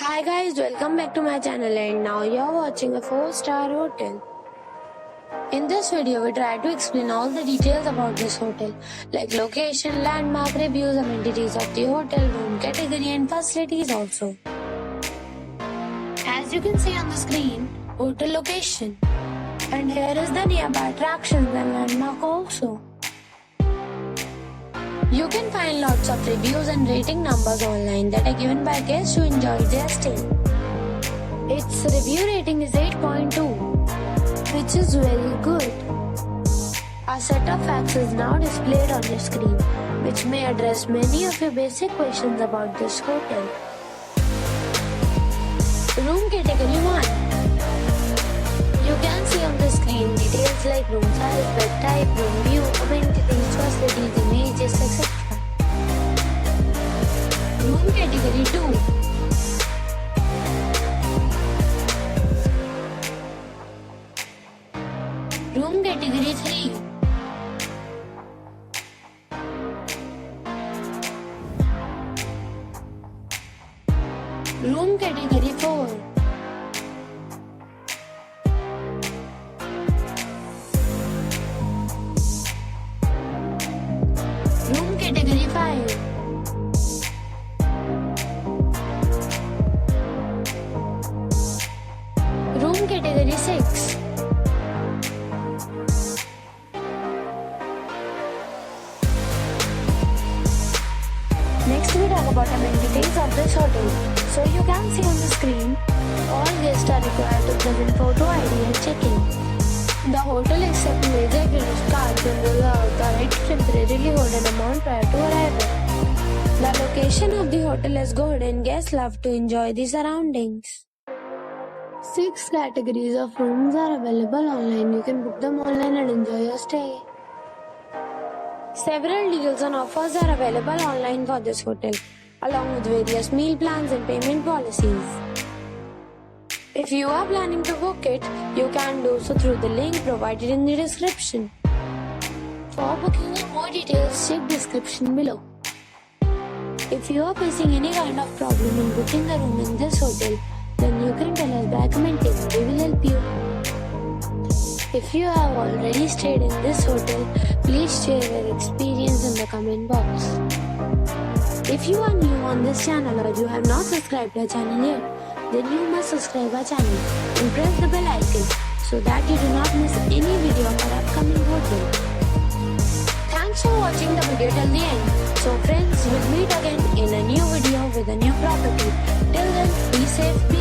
Hi guys, welcome back to my channel and now you're watching a 4-star hotel. In this video, we try to explain all the details about this hotel, like location, landmark, reviews, amenities of the hotel, room category and facilities also. As you can see on the screen, hotel location. And here is the nearby attractions and landmark also. You can find lots of reviews and rating numbers online that are given by guests who enjoy their stay. Its review rating is 8.2, which is very good. A set of facts is now displayed on your screen, which may address many of your basic questions about this hotel. Room category 1. You can see on the screen details like room size, bed type, room view, amenities, facilities, images, etc. Room category 2. Room category 3. Room category 4. Room category 5. Room category 6. Next we talk about amenities of this hotel. So you can see on the screen, all guests are required to present photo ID at check-in. The hotel accepts major credit cards and reserves the right to temporarily hold an amount prior to arrival. The location of the hotel is good and guests love to enjoy the surroundings. 6 categories of rooms are available online. You can book them online and enjoy your stay. Several deals and offers are available online for this hotel, along with various meal plans and payment policies. If you are planning to book it, you can do so through the link provided in the description. For booking or more details, check description below. If you are facing any kind of problem in booking a room in this hotel, then you can tell us by commenting. We will help you. If you have already stayed in this hotel, please share your experience in the comment box. If you are new on this channel or you have not subscribed our channel yet, then you must subscribe our channel and press the bell icon so that you do not miss any video of our upcoming hotel. Thanks for watching the video till the end. So friends, we'll meet again in a new video with a new property. Till then, be safe, be